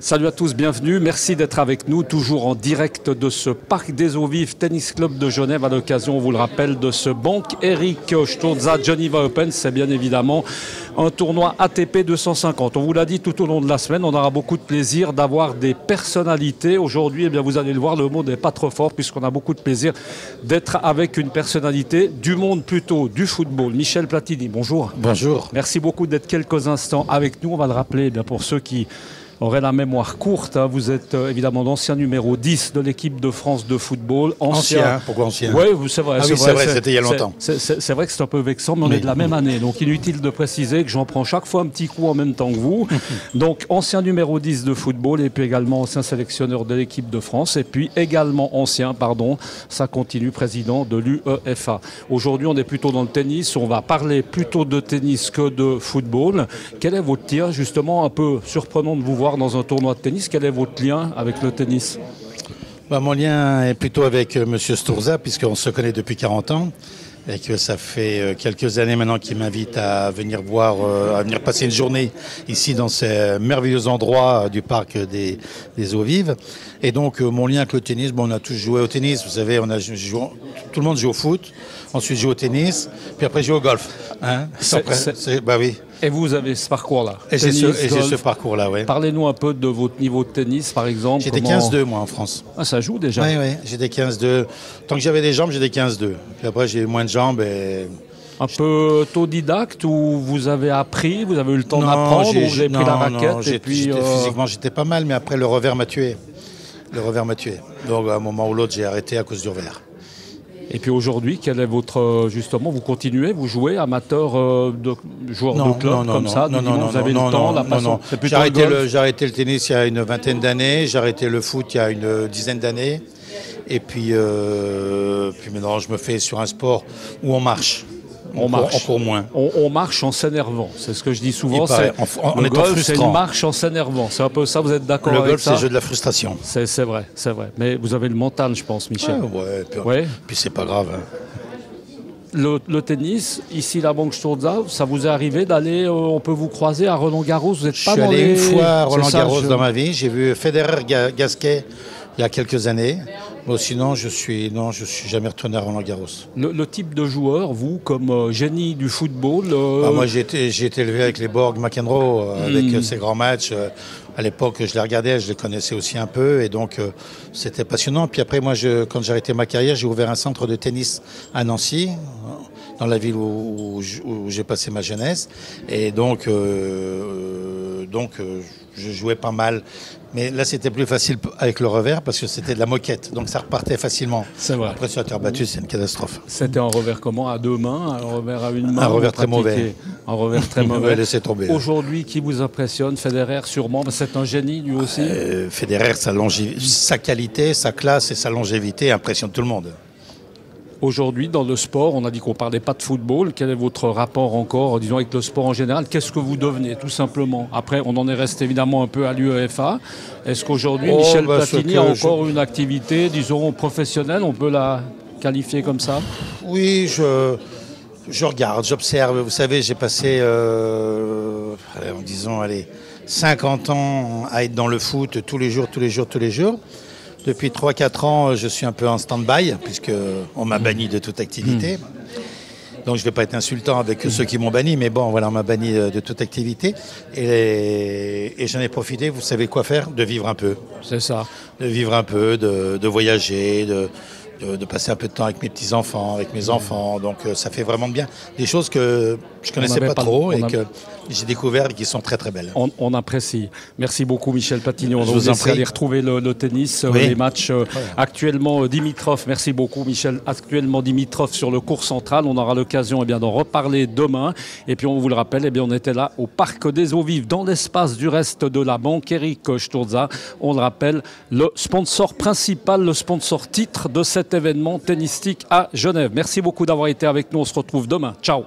Salut à tous, bienvenue. Merci d'être avec nous, toujours en direct de ce Parc des Eaux Vives Tennis Club de Genève, à l'occasion, on vous le rappelle, de ce Bank Eric Sturza Geneva Open. C'est bien évidemment un tournoi ATP 250. On vous l'a dit tout au long de la semaine, on aura beaucoup de plaisir d'avoir des personnalités. Aujourd'hui, eh bien, vous allez le voir, le mot n'est pas trop fort, puisqu'on a beaucoup de plaisir d'être avec une personnalité du monde plutôt du football. Michel Platini, bonjour. Bonjour. Merci beaucoup d'être quelques instants avec nous. On va le rappeler, eh bien, pour ceux qui aurait la mémoire courte, hein. Vous êtes évidemment l'ancien numéro 10 de l'équipe de France de football. Ancien, pourquoi ancien? Oui, c'est vrai. Ah oui, c'est vrai, c'était il y a longtemps. C'est vrai que c'est un peu vexant, mais on est de la même année. Donc inutile de préciser que j'en prends chaque fois un petit coup en même temps que vous. Donc ancien numéro 10 de football et puis également ancien sélectionneur de l'équipe de France. Et puis également ça continue, président de l'UEFA. Aujourd'hui, on est plutôt dans le tennis. On va parler plutôt de tennis que de football. Quel est votre tir? Justement, un peu surprenant de vous voir dans un tournoi de tennis. Quel est votre lien avec le tennis? Mon lien est plutôt avec M. Sturza, puisqu'on se connaît depuis 40 ans et que ça fait quelques années maintenant qu'il m'invite à venir à venir passer une journée ici dans ces merveilleux endroits du parc des Eaux Vives. Et donc mon lien avec le tennis, on a tous joué au tennis, vous savez, tout le monde joue au foot, ensuite joue au tennis, puis après joue au golf. Hein, bah oui. Et vous avez ce parcours-là? Et j'ai ce parcours-là, oui. Parlez-nous un peu de votre niveau de tennis, par exemple. J'ai des 15-2, moi, en France. Ah, ça joue déjà? Oui, j'ai des 15-2. Tant que j'avais des jambes, j'ai des 15-2. Puis après, j'ai moins de jambes et... Un peu autodidacte ou vous avez appris, vous avez eu le temps d'apprendre, ou vous avez pris la raquette et puis... Physiquement, j'étais pas mal, mais après, le revers m'a tué. Donc, à un moment ou l'autre, j'ai arrêté à cause du revers. Et puis aujourd'hui, quel est votre... Justement, vous continuez, vous jouez amateur joueur de club comme ça? Vous avez le temps, la passion? J'ai arrêté le tennis il y a une vingtaine d'années, j'ai arrêté le foot il y a une dizaine d'années. Et puis maintenant, je me fais sur un sport où on marche. On court moins. On marche en s'énervant. C'est ce que je dis souvent. On est golf, c'est une marche en s'énervant. C'est un peu ça, vous êtes d'accord avec ça? Le golf, c'est le jeu de la frustration. C'est vrai. Mais vous avez le mental, je pense, Michel. Puis c'est pas grave. Hein. Le tennis, ici, la Bank Sturza, ça vous est arrivé d'aller, on peut vous croiser à Roland-Garros? Vous êtes pas dans les... Je suis allé une fois à Roland-Garros dans ma vie. J'ai vu Federer-Gasquet il y a quelques années. Bon, sinon, je suis jamais retourné à Roland-Garros. Le type de joueur, vous, comme génie du football... Moi, j'ai été élevé avec les Borg McEnroe, avec ces grands matchs. À l'époque, je les regardais, je les connaissais aussi un peu. Et donc, c'était passionnant. Puis après, moi, quand j'ai arrêté ma carrière, j'ai ouvert un centre de tennis à Nancy, dans la ville où j'ai passé ma jeunesse. Et donc je jouais pas mal. Mais là, c'était plus facile avec le revers parce que c'était de la moquette. Donc, ça repartait facilement. C'est vrai. Après, sur la terre battue, c'est une catastrophe. C'était un revers comment? À deux mains? Un revers à une main? Un revers très mauvais. Un revers très mauvais. Laissez tomber. Aujourd'hui, qui vous impressionne? Federer, sûrement. C'est un génie, lui aussi. Federer, sa qualité, sa classe et sa longévité impressionnent tout le monde. Aujourd'hui, dans le sport, on a dit qu'on ne parlait pas de football. Quel est votre rapport encore, disons, avec le sport en général? Qu'est-ce que vous devenez, tout simplement? Après, on en est resté évidemment un peu à l'UEFA. Est-ce qu'aujourd'hui, Michel Platini a encore une activité, disons, professionnelle? On peut la qualifier comme ça? Oui, je regarde, j'observe. Vous savez, j'ai passé, disons, 50 ans à être dans le foot tous les jours. Depuis 3-4 ans, je suis un peu en stand-by, puisqu'on m'a banni de toute activité. Donc je ne vais pas être insultant avec ceux qui m'ont banni, mais bon, voilà, on m'a banni de toute activité. Et j'en ai profité, vous savez quoi faire? De vivre un peu. C'est ça. De vivre un peu, de voyager, de passer un peu de temps avec mes petits-enfants, avec mes enfants. Donc ça fait vraiment bien. Des choses que je ne connaissais pas trop et que j'ai découvert et qui sont très très belles. On apprécie. Merci beaucoup Michel Platini. On va vous aller retrouver le tennis, les matchs actuellement Dimitrov. Merci beaucoup Michel. Actuellement Dimitrov sur le court central. On aura l'occasion d'en reparler demain. Et puis on vous le rappelle, on était là au Parc des Eaux Vives, dans l'espace du reste de la Bank Eric Sturza. On le rappelle, le sponsor principal, le sponsor titre de cet événement tennistique à Genève. Merci beaucoup d'avoir été avec nous. On se retrouve demain. Ciao.